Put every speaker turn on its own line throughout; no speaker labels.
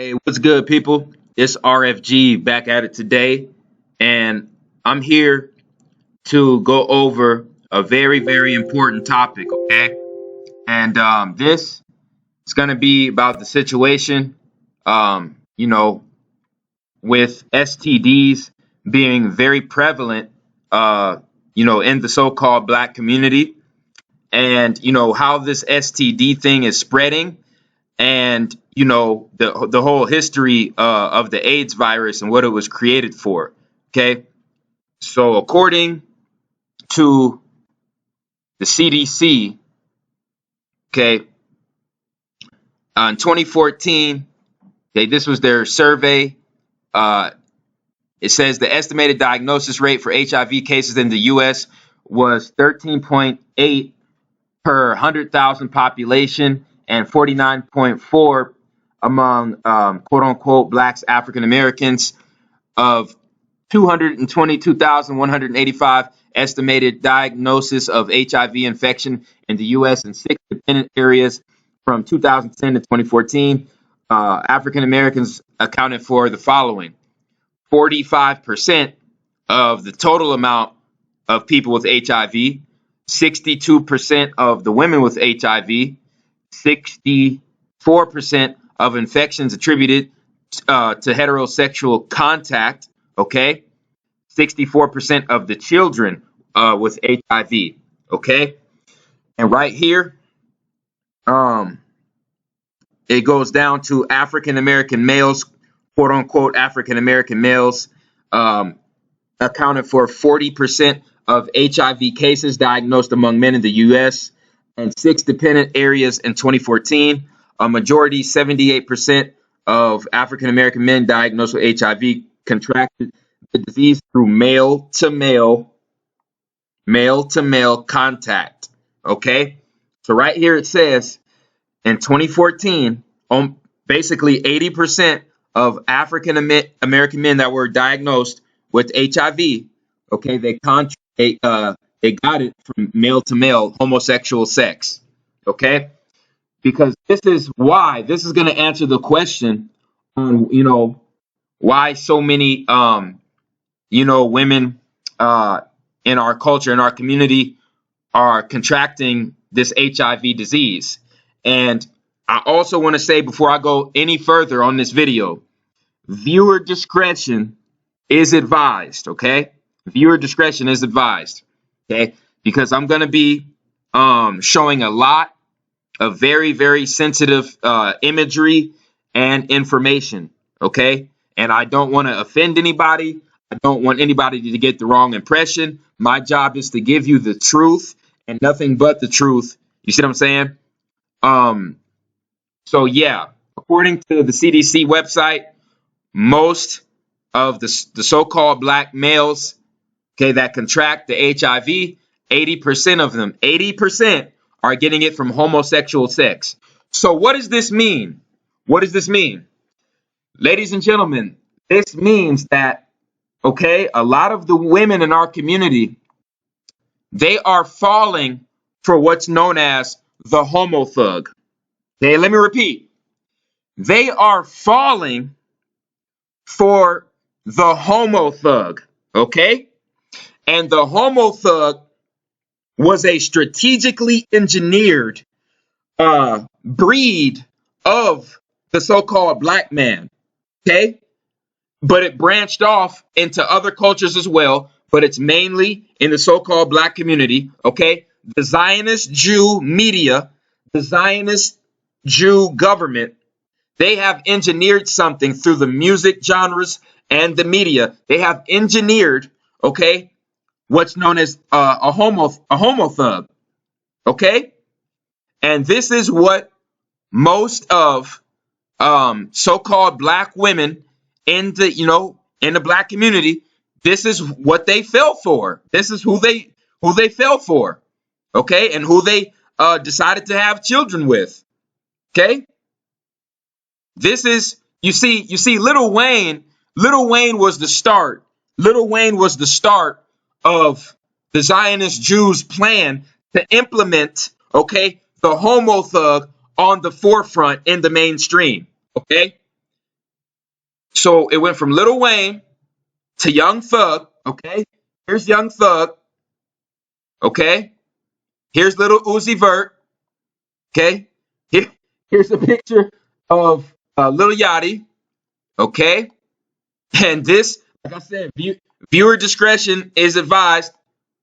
Hey, what's good, people? It's RFG back at it today, and I'm here to go over a very, very important topic, okay? And this is going to be about the situation, um, you know, with STDs being very prevalent, in the so-called black community, and, how this STD thing is spreading and the whole history of the AIDS virus and what it was created for. Okay, so according to the CDC, okay, in 2014, okay, this was their survey. Uh, it says the estimated diagnosis rate for HIV cases in the U.S. was 13.8 per 100,000 population and 49.4 among quote unquote blacks, African Americans. Of 222,185 estimated diagnosis of HIV infection in the U.S. in 6 dependent areas from 2010 to 2014, African Americans accounted for the following: 45% of the total amount of people with HIV, 62% of the women with HIV, 64% of infections attributed to heterosexual contact, okay? 64% of the children with HIV, okay? And right here, it goes down to African American males, quote unquote African American males, accounted for 40% of HIV cases diagnosed among men in the U.S. and 6 dependent areas in 2014. A majority, 78% of African American men diagnosed with HIV contracted the disease through male to male contact. Okay, so right here it says in 2014, basically 80% of African American men that were diagnosed with HIV, okay, they got it from male to male homosexual sex. Okay, because this is going to answer the question on why so many women in our culture, in our community, are contracting this HIV disease. And I also want to say, before I go any further on this video, viewer discretion is advised, okay? Viewer discretion is advised, okay? Because I'm going to be showing a lot of very, very sensitive imagery and information, okay? And I don't want to offend anybody. I don't want anybody to get the wrong impression. My job is to give you the truth and nothing but the truth. You see what I'm saying? So yeah, according to the CDC website, most of the so-called black males, okay, that contract the HIV, 80% of them, 80% are getting it from homosexual sex. So what does this mean? What does this mean? Ladies and gentlemen, this means that, okay, a lot of the women in our community, they are falling for what's known as the homo thug. Okay, let me repeat. They are falling for the homo thug, okay? And the homo thug was a strategically engineered breed of the so-called black man, okay? But it branched off into other cultures as well, but it's mainly in the so-called black community, okay? The Zionist Jew media, the Zionist Jew government, they have engineered something through the music genres and the media. They have engineered, okay, what's known as a homo thug, okay? And this is what most of so-called black women in the black community, this is what they fell for. This is who they fell for, okay, and who they decided to have children with, okay. This is you see, Lil Wayne was the start. Lil Wayne was the start of the Zionist Jews' plan to implement, okay, the homo thug on the forefront in the mainstream, okay. So it went from Lil Wayne to Young Thug. Okay, here's Young Thug. Okay, here's Little Uzi Vert. Okay, Here, here's a picture of Lil Yachty. Okay, and this, like I said, viewer discretion is advised.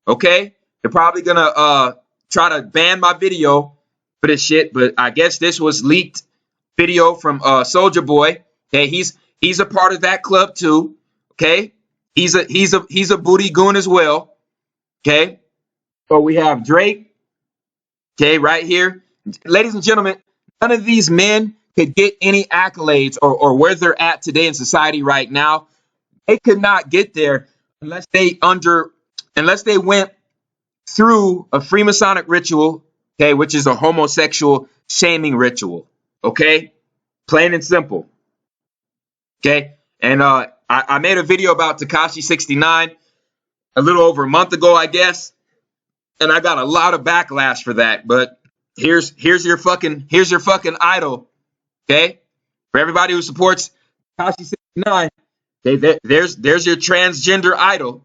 Okay, they're probably gonna try to ban my video for this shit, but I guess this was leaked video from Soldier Boy. Okay, he's a part of that club too. Okay, he's a booty goon as well. Okay, so we have Drake. Okay, right here, ladies and gentlemen, none of these men could get any accolades or where they're at today in society right now. They could not get there unless they went through a Freemasonic ritual, okay, which is a homosexual shaming ritual, okay, plain and simple, okay. And I made a video about Tekashi 69 a little over a month ago, I guess, and I got a lot of backlash for that. But here's your fucking idol, okay, for everybody who supports Tekashi 69. Okay, there's your transgender idol.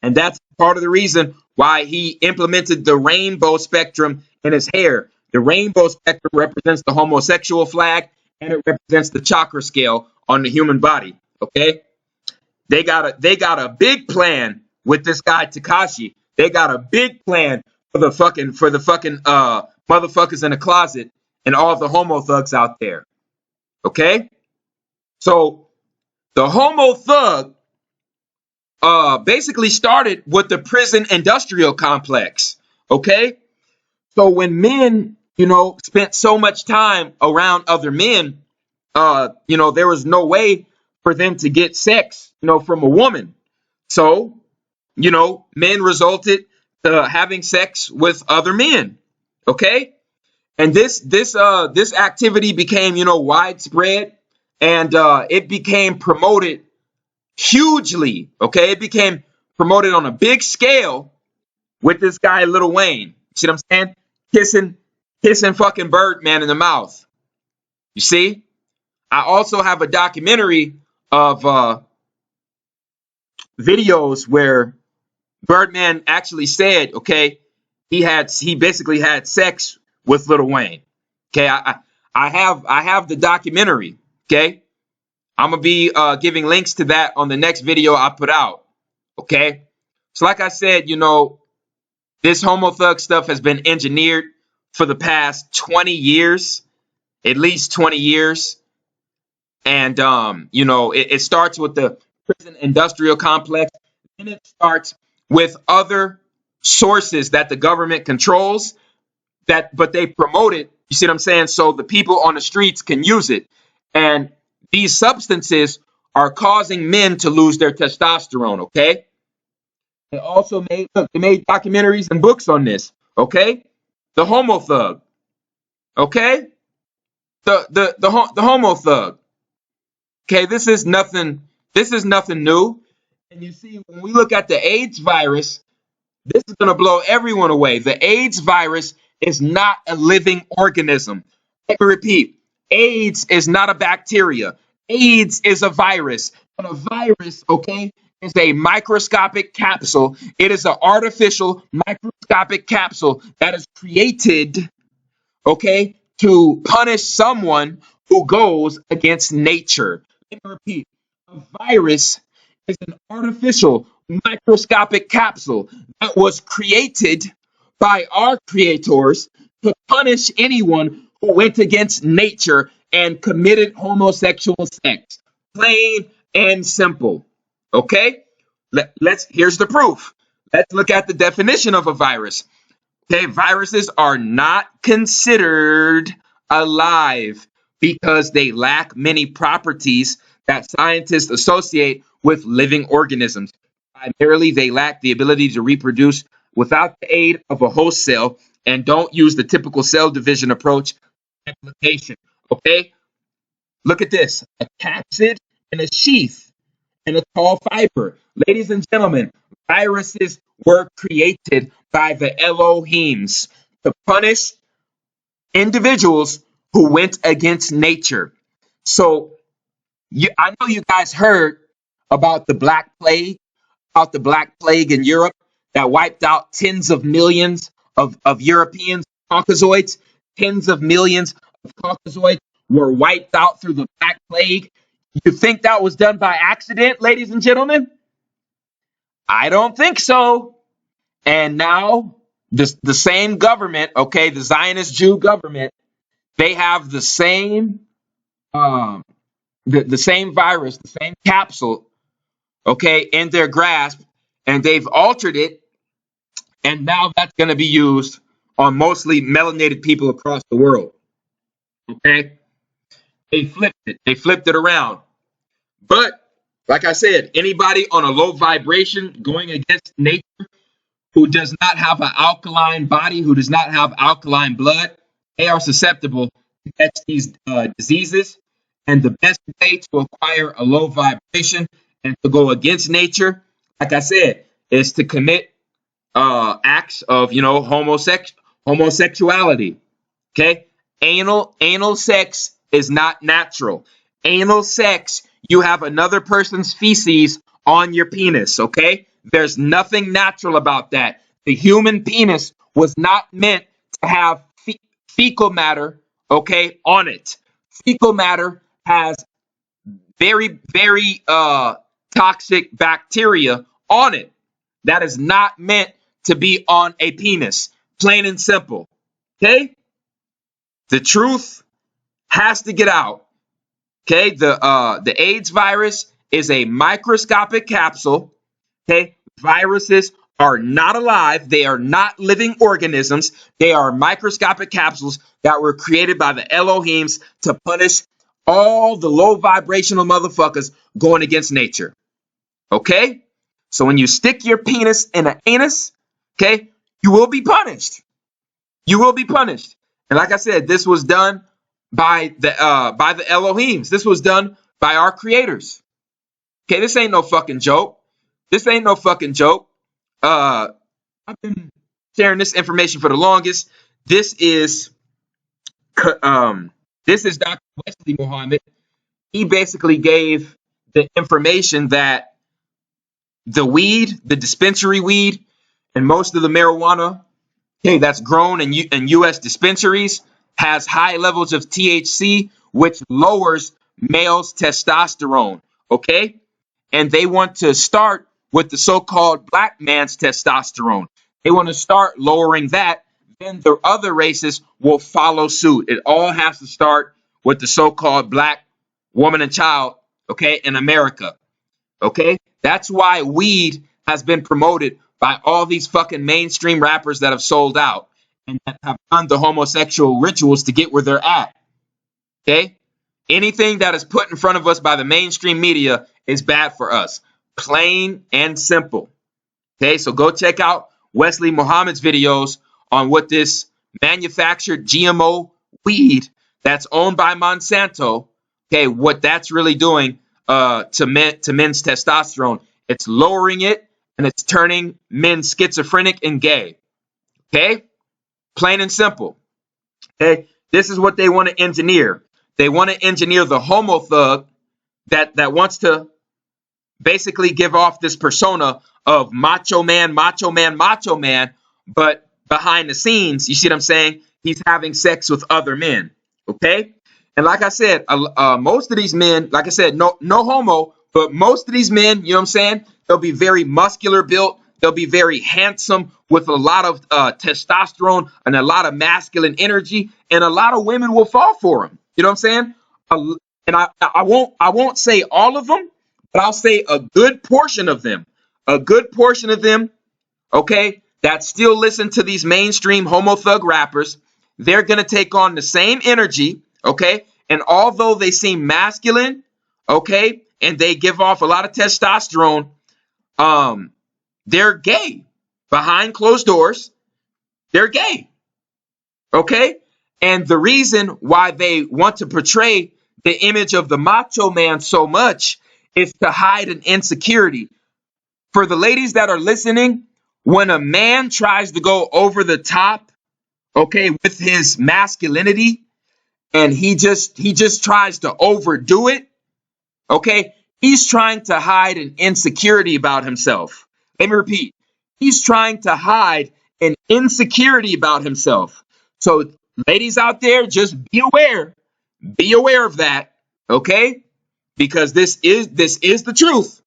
And that's part of the reason why he implemented the rainbow spectrum in his hair. The rainbow spectrum represents the homosexual flag and it represents the chakra scale on the human body. Okay? They got a big plan with this guy Tekashi. They got a big plan for the fucking motherfuckers in the closet and all the homo thugs out there. Okay? So the homo thug basically started with the prison industrial complex. Okay, so when men, spent so much time around other men, there was no way for them to get sex, from a woman. So, men resulted to having sex with other men. Okay, and this activity became, widespread, and it became promoted hugely. Okay, it became promoted on a big scale with this guy Lil Wayne. See what I'm saying? Kissing fucking Birdman in the mouth. You see? I also have a documentary of videos where Birdman actually said, okay, he basically had sex with Lil Wayne. Okay, I have the documentary. Okay, I'm gonna be giving links to that on the next video I put out. Okay, so like I said, this homo thug stuff has been engineered for the past 20 years, at least 20 years. And, it starts with the prison industrial complex. Then it starts with other sources that the government controls, but they promote it. You see what I'm saying? So the people on the streets can use it. And these substances are causing men to lose their testosterone. Okay. They also made documentaries and books on this. Okay, the homo thug. Okay, the homo thug. Okay, this is nothing. This is nothing new. And you see, when we look at the AIDS virus, this is gonna blow everyone away. The AIDS virus is not a living organism. Let me repeat: AIDS is not a bacteria. AIDS is a virus. And a virus, okay, is a microscopic capsule. It is an artificial microscopic capsule that is created, okay, to punish someone who goes against nature. Let me repeat: a virus is an artificial microscopic capsule that was created by our creators to punish anyone who went against nature and committed homosexual sex. Plain and simple. Okay? Here's the proof. Let's look at the definition of a virus. Okay, viruses are not considered alive because they lack many properties that scientists associate with living organisms. Primarily, they lack the ability to reproduce without the aid of a host cell and don't use the typical cell division approach to replication. Okay, look at this: a capsid and a sheath and a tall fiber. Ladies and gentlemen, viruses were created by the Elohims to punish individuals who went against nature. So I know you guys heard about the Black Plague, about the Black Plague in Europe that wiped out tens of millions of Europeans, Caucasoids. Tens of millions of Caucasoids were wiped out through the Black Plague. You think that was done by accident, ladies and gentlemen? I don't think so. And now the same government, okay, the Zionist Jew government, they have um, the same virus, the same capsule, okay, in their grasp, and they've altered it, and now that's going to be used on mostly melanated people across the world. Okay, they flipped it. They flipped it around. But like I said, anybody on a low vibration going against nature who does not have an alkaline body, who does not have alkaline blood, they are susceptible to catch these diseases. And the best way to acquire a low vibration and to go against nature, like I said, is to commit acts of, homosexuality. Okay, anal sex is not natural. Anal sex, you have another person's feces on your penis. Okay, there's nothing natural about that. The human penis was not meant to have fecal matter, okay, on it. Fecal matter has very, very toxic bacteria on it. That is not meant to be on a penis. Plain and simple. Okay? The truth has to get out. Okay? The AIDS virus is a microscopic capsule. Okay? Viruses are not alive. They are not living organisms. They are microscopic capsules that were created by the Elohims to punish all the low vibrational motherfuckers going against nature. Okay? So when you stick your penis in an anus, okay, you will be punished. You will be punished. And like I said, this was done by the Elohims. This was done by our creators. Okay, this ain't no fucking joke. This ain't no fucking joke. I've been sharing this information for the longest. This is Dr. Wesley Muhammad. He basically gave the information that the weed, the dispensary weed, and most of the marijuana, okay, that's grown in U.S. dispensaries has high levels of THC, which lowers males' testosterone. Okay, and they want to start with the so-called black man's testosterone. They want to start lowering that. Then the other races will follow suit. It all has to start with the so-called black woman and child. Okay, in America. Okay, that's why weed has been promoted by all these fucking mainstream rappers that have sold out and that have done the homosexual rituals to get where they're at. Okay, anything that is put in front of us by the mainstream media is bad for us. Plain and simple. Okay, so go check out Wesley Muhammad's videos on what this manufactured GMO weed that's owned by Monsanto, okay, what that's really doing to men's testosterone. It's lowering it and it's turning men schizophrenic and gay. Okay? Plain and simple. Okay? This is what they want to engineer. They want to engineer the homo thug that wants to basically give off this persona of macho man, macho man, macho man, but behind the scenes, you see what I'm saying? He's having sex with other men. Okay? And like I said, most of these men, like I said, no homo, but most of these men, you know what I'm saying? They'll be very muscular built. They'll be very handsome with a lot of testosterone and a lot of masculine energy, and a lot of women will fall for them. You know what I'm saying? And I won't say all of them, but I'll say a good portion of them. A good portion of them, okay, that still listen to these mainstream homo thug rappers. They're gonna take on the same energy, okay? And although they seem masculine, okay, and they give off a lot of testosterone, they're gay. Behind closed doors, they're gay. Okay? And the reason why they want to portray the image of the macho man so much is to hide an insecurity. For the ladies that are listening, when a man tries to go over the top, okay, with his masculinity, and he just tries to overdo it, Okay? He's trying to hide an insecurity about himself. Let me repeat. He's trying to hide an insecurity about himself. So, ladies out there, just be aware. Be aware of that. Okay? Because this is the truth.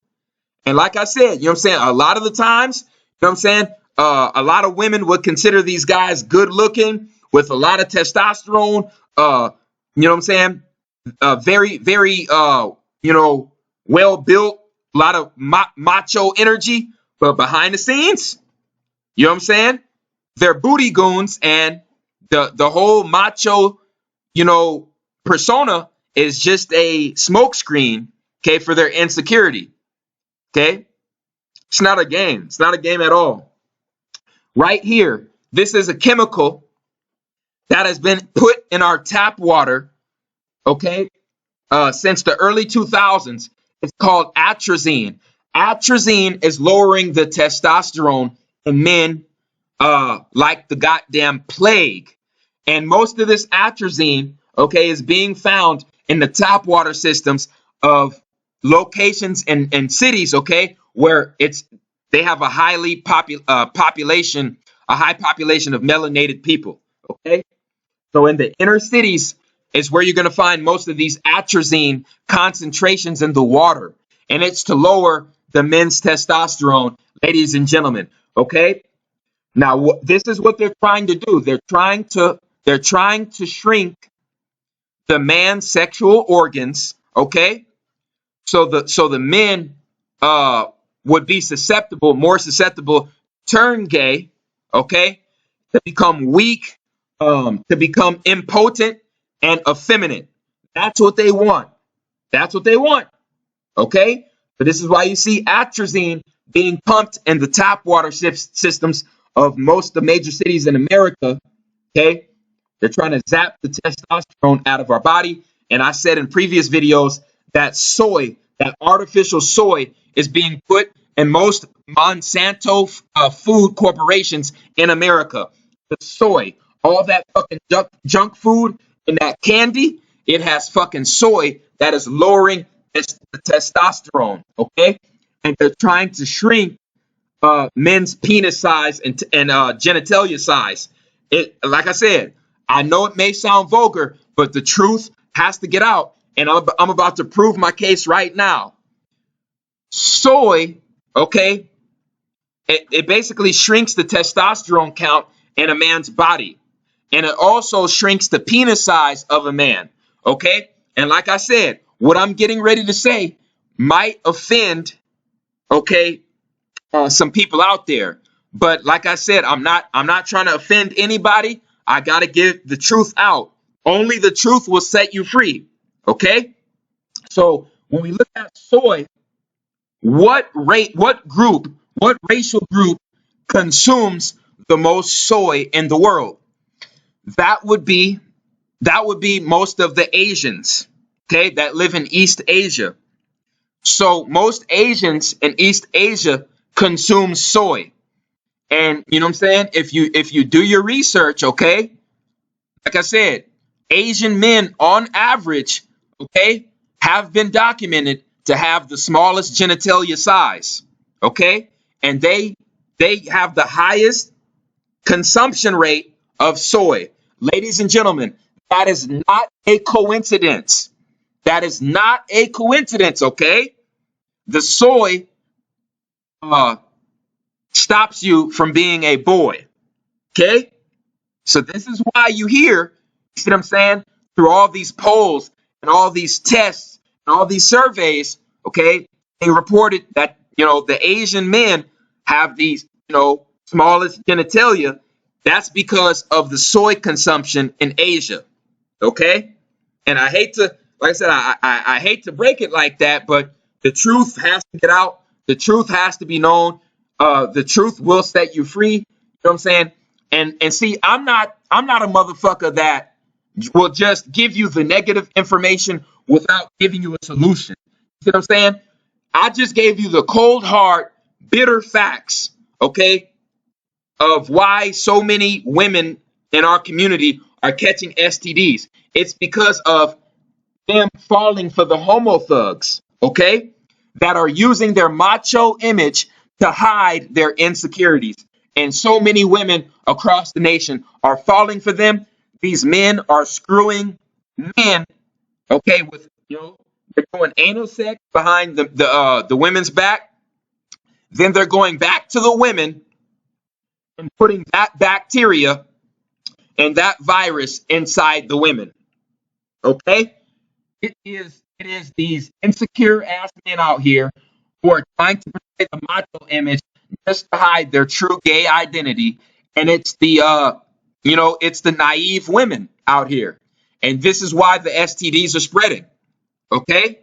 And like I said, you know what I'm saying? A lot of the times, you know what I'm saying? A lot of women would consider these guys good looking with a lot of testosterone. You know what I'm saying? Very, very, well built, a lot of macho energy. But behind the scenes, you know what I'm saying? They're booty goons, and the whole macho, persona is just a smokescreen, okay, for their insecurity. Okay? It's not a game. It's not a game at all. Right here, this is a chemical that has been put in our tap water, okay, since the early 2000s. It's called atrazine. Atrazine is lowering the testosterone in men like the goddamn plague. And most of this atrazine, okay, is being found in the tap water systems of locations and cities, okay, where they have a high population of melanated people, okay. So in the inner cities is where you're going to find most of these atrazine concentrations in the water, and it's to lower the men's testosterone, ladies and gentlemen, okay. Now, this is what they're trying to do. They're trying to shrink the man's sexual organs, okay? So the men would be more susceptible, turn gay, okay? To become weak, to become impotent and effeminate. That's what they want. That's what they want, okay? So this is why you see atrazine being pumped in the tap water systems of most of the major cities in America, okay? They're trying to zap the testosterone out of our body. And I said in previous videos that soy, that artificial soy, is being put in most Monsanto food corporations in America. The soy, all that fucking junk food and that candy, it has fucking soy that is lowering the testosterone, okay? And they're trying to shrink men's penis size and genitalia size. Like I said, I know it may sound vulgar, but the truth has to get out, and I'm about to prove my case right now. Soy, okay, it basically shrinks the testosterone count in a man's body, and it also shrinks the penis size of a man, okay? And like I said, what I'm getting ready to say might offend, okay, some people out there. But like I said, I'm not trying to offend anybody. I got to get the truth out. Only the truth will set you free. Okay? So when we look at soy, what racial group consumes the most soy in the world? That would be most of the Asians, okay, that live in East Asia. So most Asians in East Asia consume soy. And you know what I'm saying? If you do your research, okay, like I said, Asian men on average, okay, have been documented to have the smallest genitalia size, okay? And they have the highest consumption rate of soy. Ladies and gentlemen, that is not a coincidence. That is not a coincidence, okay? The soy stops you from being a boy, okay? So this is why you hear, you see what I'm saying, through all these polls and all these tests and all these surveys, okay, they reported that, the Asian men have these, smallest genitalia. That's because of the soy consumption in Asia, okay? And I hate to, like I said, I hate to break it like that, but the truth has to get out. The truth has to be known. The truth will set you free. You know what I'm saying? And see, I'm not a motherfucker that will just give you the negative information without giving you a solution. You see what I'm saying? I just gave you the cold, hard, bitter facts, okay, of why so many women in our community are catching STDs. It's because of them falling for the homo thugs, okay, that are using their macho image to hide their insecurities. And so many women across the nation are falling for them. These men are screwing men, okay, with, they're doing anal sex behind the women's back. Then they're going back to the women and putting that bacteria and that virus inside the women. Okay? It is these insecure ass men out here who are trying to portray the macho image just to hide their true gay identity. And it's the naive women out here. And this is why the STDs are spreading. Okay?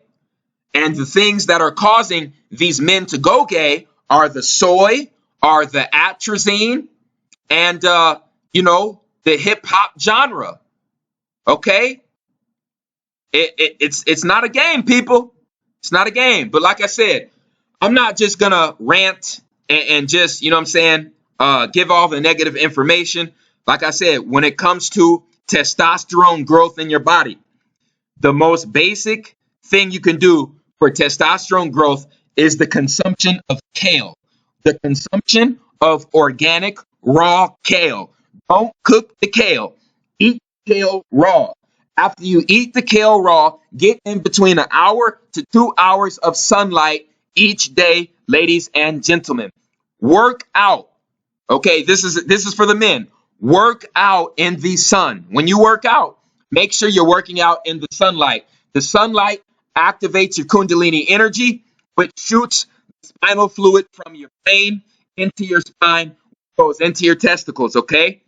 And the things that are causing these men to go gay are the soy, are the atrazine, and the hip hop genre. Okay? It's not a game, people. It's not a game. But like I said, I'm not just gonna rant and just, what I'm saying, give all the negative information. Like I said, when it comes to testosterone growth in your body, the most basic thing you can do for testosterone growth is the consumption of kale, the consumption of organic raw kale. Don't cook the kale. Eat kale raw. After you eat the kale raw, get in between an hour to 2 hours of sunlight each day, ladies and gentlemen. Work out. Okay, this is for the men. Work out in the sun. When you work out, make sure you're working out in the sunlight. The sunlight activates your Kundalini energy, which shoots spinal fluid from your brain into your spine, goes into your testicles. Okay,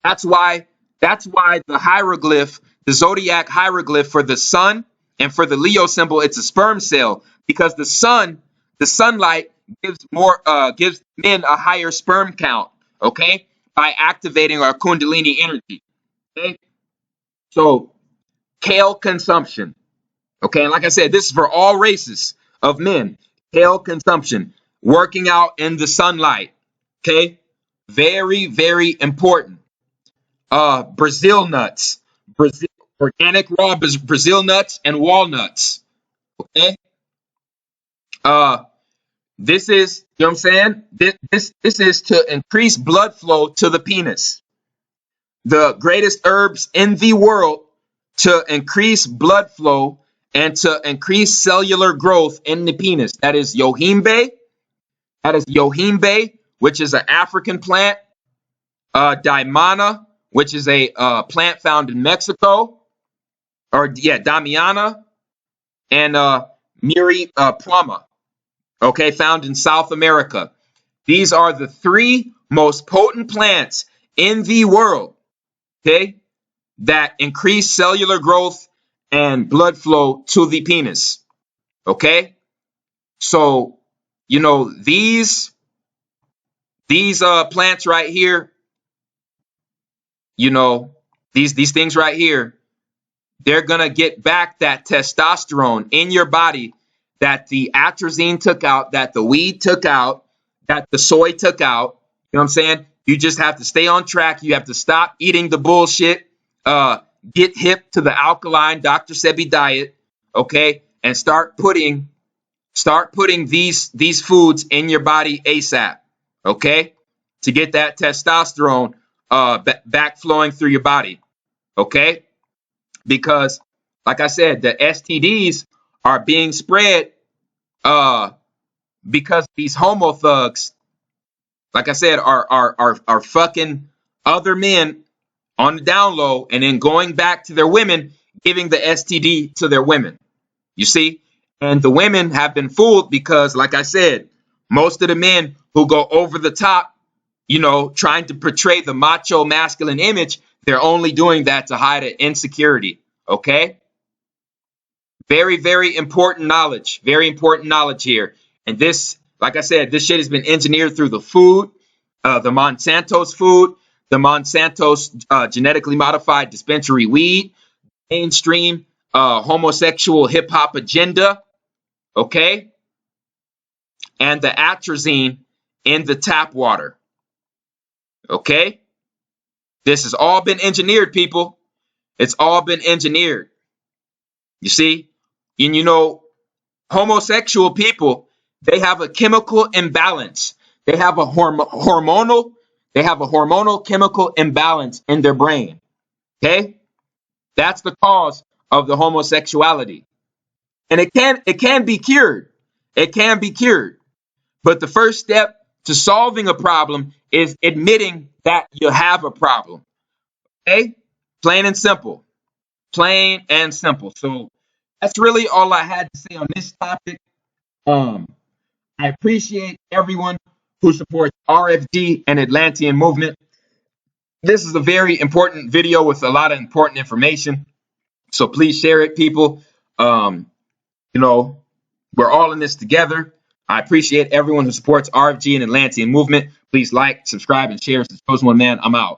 that's why the hieroglyph, the zodiac hieroglyph for the sun and for the Leo symbol, it's a sperm cell, because the sunlight gives men a higher sperm count. Okay, by activating our Kundalini energy. Okay, so kale consumption. Okay, and like I said, this is for all races of men. Kale consumption, working out in the sunlight. Okay, very, very important. Brazil nuts, organic raw Brazil nuts and walnuts. Okay, this is, what I'm saying. This is to increase blood flow to the penis. The greatest herbs in the world to increase blood flow and to increase cellular growth in the penis. That is yohimbe. Which is an African plant. Daimana, which is a plant found in Mexico. Damiana. And Miri Prama, okay, found in South America. These are the three most potent plants in the world, okay, that increase cellular growth and blood flow to the penis. Okay, so these plants right here, these things right here, they're gonna get back that testosterone in your body that the atrazine took out, that the weed took out, that the soy took out. You know what I'm saying? You just have to stay on track. You have to stop eating the bullshit. Get hip to the alkaline Dr. Sebi diet, okay? And start putting these foods in your body ASAP, okay? To get that testosterone back flowing through your body, okay? Because, like I said, the STDs are being spread because these homo thugs, like I said, are fucking other men on the down low and then going back to their women, giving the STD to their women. You see? And the women have been fooled because, like I said, most of the men who go over the top, trying to portray the macho masculine image, they're only doing that to hide an insecurity. Okay? Very, very important knowledge. Very important knowledge here. And this, like I said, this shit has been engineered through the food, the Monsanto's food, the Monsanto's genetically modified dispensary weed, mainstream homosexual hip hop agenda, okay? And the atrazine in the tap water, okay? This has all been engineered, people. It's all been engineered. You see? And Homosexual people, they have a chemical imbalance. They have a hormonal chemical imbalance in their brain. Okay? That's the cause of the homosexuality. And it can be cured. It can be cured. But the first step to solving a problem is admitting that you have a problem. Okay? Plain and simple. Plain and simple. So that's really all I had to say on this topic. Um, I appreciate everyone who supports RFG and Atlantean movement. This is a very important video with a lot of important information. So please share it, people. Um, you know, we're all in this together. I appreciate everyone who supports RFG and Atlantean movement. Please like, subscribe, and share. It's the Chosen One Man. I'm out.